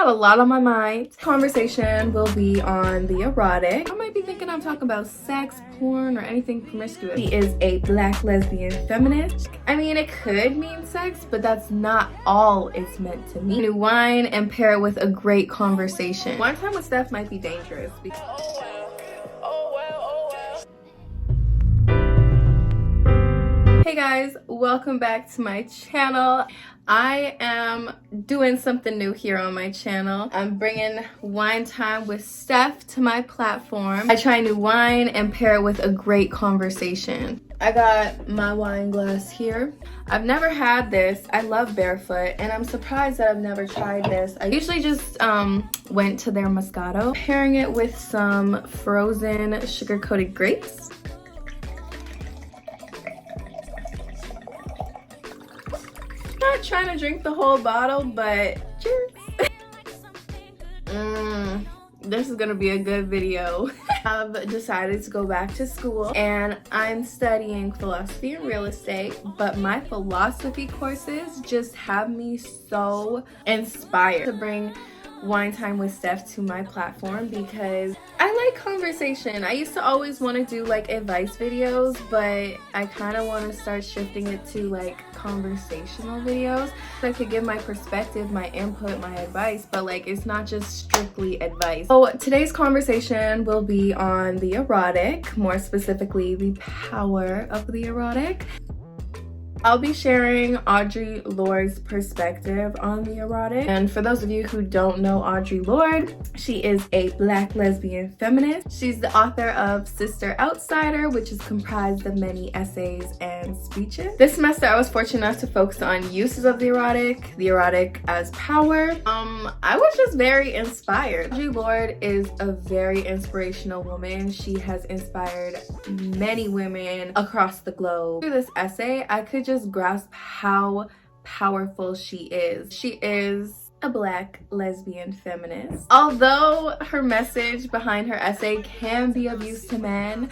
got a lot on my mind. Conversation will be on the erotic. I might be thinking I'm talking about sex, porn, or anything promiscuous. She is a black lesbian feminist. I mean, it could mean sex, but that's not all it's meant to mean. New wine and pair it with a great conversation. Wine time with Steph might be dangerous because hey guys, welcome back to my channel. I am doing something new here on my channel. I'm bringing wine time with Steph to my platform. I try new wine and pair it with a great conversation. I got my wine glass here. I've never had this. I love Barefoot and I'm surprised that I've never tried this. I usually just went to their Moscato, pairing it with some frozen sugar-coated grapes. Not trying to drink the whole bottle, but cheers. This is gonna be a good video. I've decided to go back to school and I'm studying philosophy and real estate, but my philosophy courses just have me so inspired to bring wine time with Steph to my platform because I like conversation. I used to always want to do like advice videos, but I kind of want to start shifting it to like conversational videos so I could give my perspective, my input, my advice, but like it's not just strictly advice. So today's conversation will be on the erotic, more specifically the power of the erotic. I'll be sharing Audre Lorde's perspective on the erotic. And for those of you who don't know Audre Lorde, she is a black lesbian feminist. She's the author of Sister Outsider, which is comprised of many essays and speeches. This semester, I was fortunate enough to focus on uses of the erotic as power. I was just very inspired. Audre Lorde is a very inspirational woman. She has inspired many women across the globe. Through this essay, I could just grasp how powerful she is. She is a black lesbian feminist. Although her message behind her essay can be of use to men,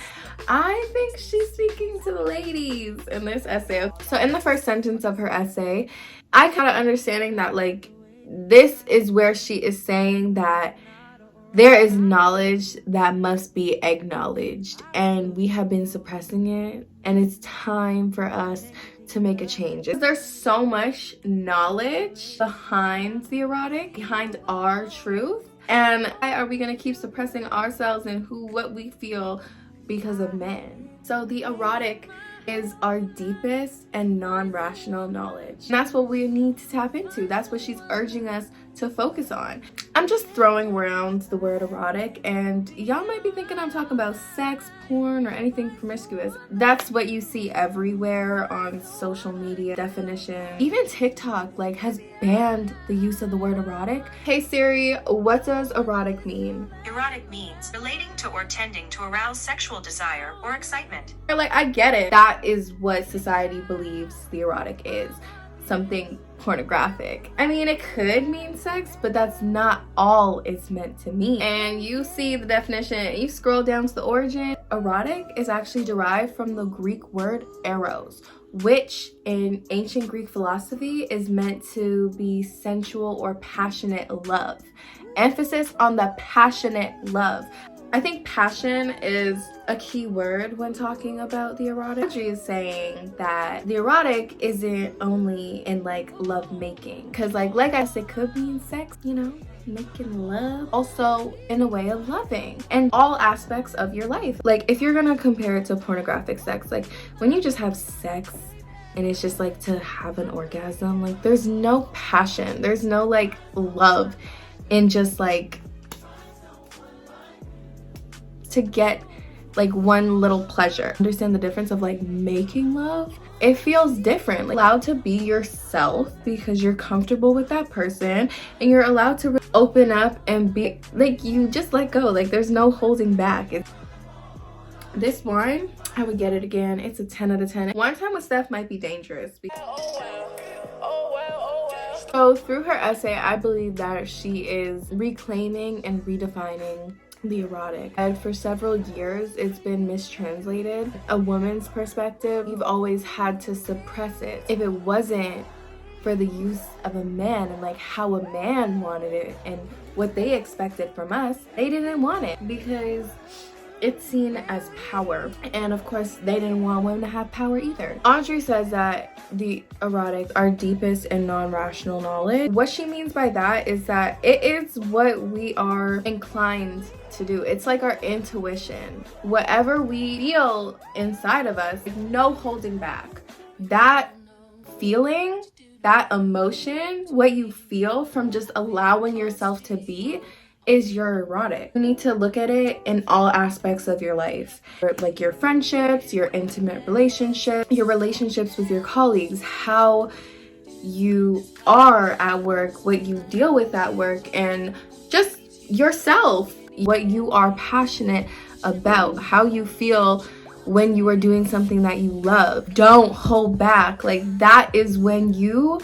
I think she's speaking to the ladies in this essay. So in the first sentence of her essay, I kind of understanding that like this is where she is saying that there is knowledge that must be acknowledged and we have been suppressing it, and it's time for us to make a change. There's so much knowledge behind the erotic, behind our truth, and why are we gonna keep suppressing ourselves and what we feel because of men? So the erotic is our deepest and non-rational knowledge. And that's what we need to tap into. That's what she's urging us to focus on. I'm just throwing around the word erotic and y'all might be thinking I'm talking about sex, porn, or anything promiscuous. That's what you see everywhere on social media definition. Even TikTok like has banned the use of the word erotic. Hey Siri, what does erotic mean? Erotic means relating to or tending to arouse sexual desire or excitement. Like, I get it. That is what society believes the erotic is. Something pornographic. I mean, it could mean sex, but that's not all it's meant to mean. And you see the definition, you scroll down to the origin. Erotic is actually derived from the Greek word eros, which in ancient Greek philosophy is meant to be sensual or passionate love. Emphasis on the passionate love. I think passion is a key word when talking about the erotic. She is saying that the erotic isn't only in like love making, because like I said, it could mean sex, you know, making love, also in a way of loving and all aspects of your life. Like if you're gonna compare it to pornographic sex, like when you just have sex and it's just like to have an orgasm, like there's no passion, there's no like love in just like to get like one little pleasure. Understand the difference of like making love? It feels different. Like, allowed to be yourself because you're comfortable with that person and you're allowed to open up and be like, you just let go. Like there's no holding back. This wine, I would get it again. It's a 10 out of 10. Wine time with Steph might be dangerous because so through her essay, I believe that she is reclaiming and redefining the erotic. And for several years, it's been mistranslated. A woman's perspective, you've always had to suppress it. If it wasn't for the use of a man and like how a man wanted it and what they expected from us. They didn't want it because it's seen as power, and of course they didn't want women to have power either. Audrey says that the erotic are deepest and non-rational knowledge. What she means by that is that it is what we are inclined to do. It's like our intuition, whatever we feel inside of us, like no holding back. That feeling, that emotion, what you feel from just allowing yourself to be, is your erotic. You need to look at it in all aspects of your life, like your friendships, your intimate relationships, your relationships with your colleagues, how you are at work, what you deal with at work, and just yourself, what you are passionate about, how you feel when you are doing something that you love. Don't hold back. Like that is when you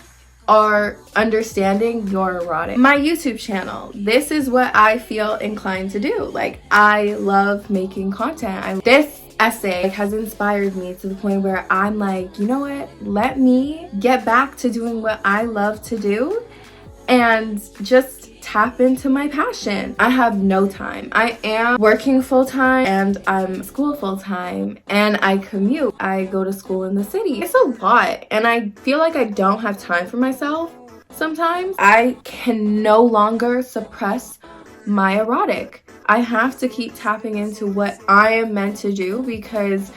are understanding your erotic. My YouTube channel, this is what I feel inclined to do. Like I love making content. This essay has inspired me to the point where I'm like, you know what, let me get back to doing what I love to do and just tap into my passion. I have no time. I am working full-time and I'm in school full-time and I commute. I go to school in the city. It's a lot and I feel like I don't have time for myself sometimes. I can no longer suppress my erotic. I have to keep tapping into what I am meant to do, because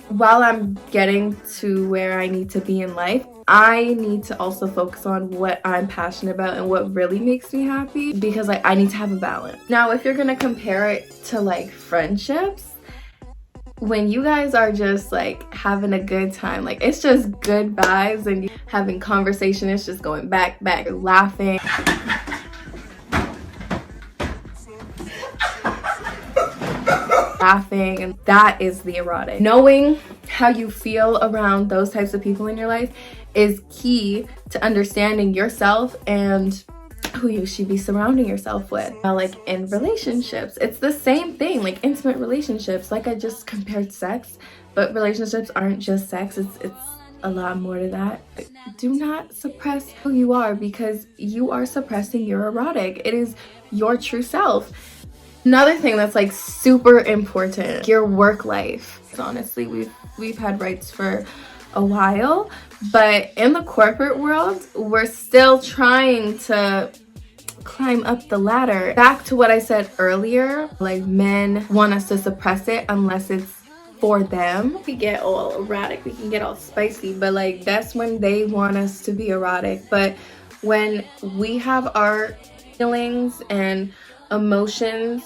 while I'm getting to where I need to be in life, I need to also focus on what I'm passionate about and what really makes me happy, because like I need to have a balance. Now, if you're gonna compare it to like friendships, when you guys are just like having a good time, like it's just good vibes and having conversation, it's just going back, you're laughing. And that is the erotic. Knowing how you feel around those types of people in your life is key to understanding yourself and who you should be surrounding yourself with. Now, like in relationships, it's the same thing. Like intimate relationships, like I just compared sex, but relationships aren't just sex. It's a lot more to that. Do not suppress who you are, because you are suppressing your erotic. It is your true self. Another thing that's like super important, your work life. Honestly, we've had rights for a while, but in the corporate world, we're still trying to climb up the ladder. Back to what I said earlier, like men want us to suppress it unless it's for them. We get all erotic, we can get all spicy, but like that's when they want us to be erotic. But when we have our feelings and emotions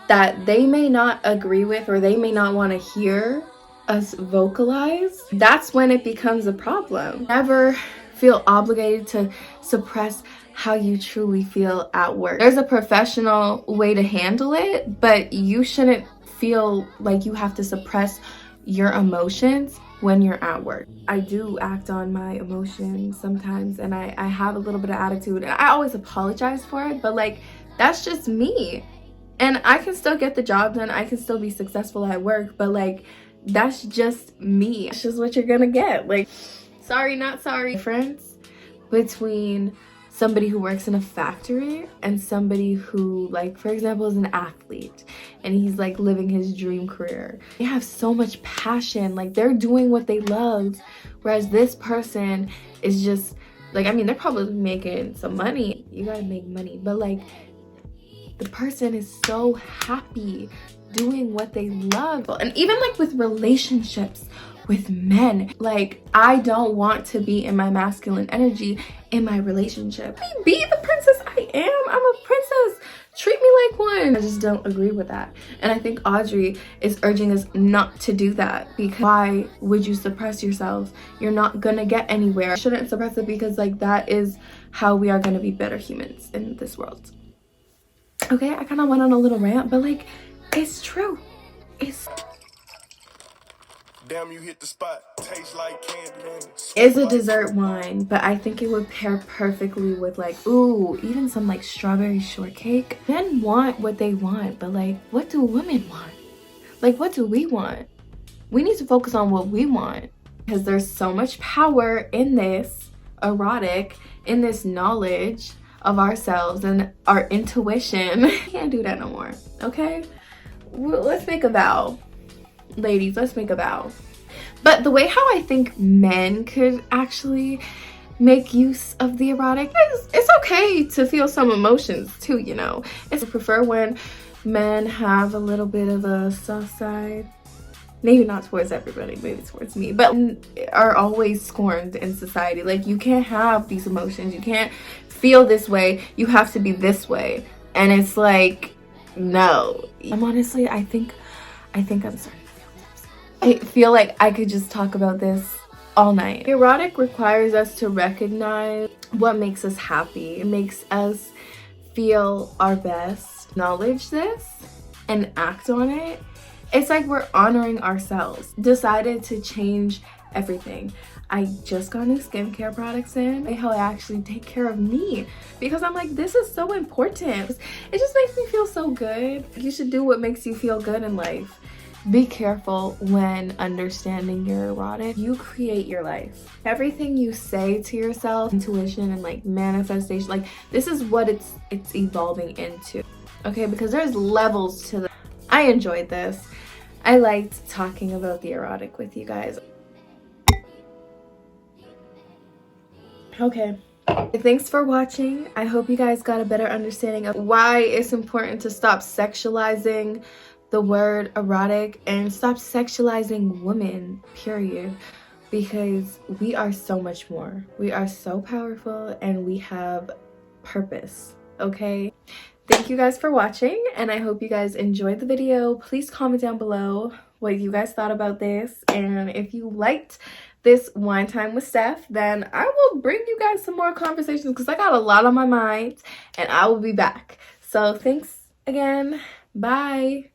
that they may not agree with or they may not want to hear us vocalize, that's when it becomes a problem. Never feel obligated to suppress how you truly feel at work. There's a professional way to handle it, but you shouldn't feel like you have to suppress your emotions when you're at work. I do act on my emotions sometimes, and I have a little bit of attitude, and I always apologize for it, but like that's just me. And I can still get the job done, I can still be successful at work, but like that's just me. It's just what you're gonna get. Like, sorry, not sorry. Difference between somebody who works in a factory and somebody who, like, for example, is an athlete and he's like living his dream career. They have so much passion, like they're doing what they love, whereas this person is just like, I mean, they're probably making some money. You gotta make money, but like the person is so happy doing what they love. And even like with relationships with men, like I don't want to be in my masculine energy in my relationship. Be the princess I am. I'm a princess. Treat me like one. I just don't agree with that. And I think Audrey is urging us not to do that, because why would you suppress yourself? You're not gonna get anywhere. You shouldn't suppress it, because like that is how we are gonna be better humans in this world. Okay, I kind of went on a little rant, but like it's true. It's damn, you hit the spot. Tastes like candy. Is a dessert wine, but I think it would pair perfectly with like, ooh, even some like strawberry shortcake. Men want what they want, but like what do women want? Like what do we want? We need to focus on what we want, because there's so much power in this erotic in this knowledge of ourselves and our intuition. We can't do that no more, okay? Let's make a vow. Ladies, let's make a vow. But the way how I think men could actually make use of the erotic is, it's okay to feel some emotions too, you know. I prefer when men have a little bit of a soft side. Maybe not towards everybody, maybe towards me, but are always scorned in society. Like, you can't have these emotions, you can't feel this way, you have to be this way. And it's like, no. I'm honestly, I think I'm starting to feel this. I feel like I could just talk about this all night. Erotic requires us to recognize what makes us happy. It makes us feel our best. Acknowledge this and act on it. It's like we're honoring ourselves. Decided to change everything. I just got new skincare products in. How I actually take care of me, because I'm like, this is so important. It just makes me feel so good. You should do what makes you feel good in life. Be careful when understanding your erotic. You create your life. Everything you say to yourself, intuition and like manifestation, like this is what it's evolving into. Okay, because there's levels to the. I enjoyed this. I liked talking about the erotic with you guys. Okay. Thanks for watching. I hope you guys got a better understanding of why it's important to stop sexualizing the word erotic and stop sexualizing women, period. Because we are so much more. We are so powerful and we have purpose, okay? Thank you guys for watching, and I hope you guys enjoyed the video. Please comment down below what you guys thought about this, and if you liked this wine time with Steph, then I will bring you guys some more conversations because I got a lot on my mind, and I will be back. So thanks again. Bye.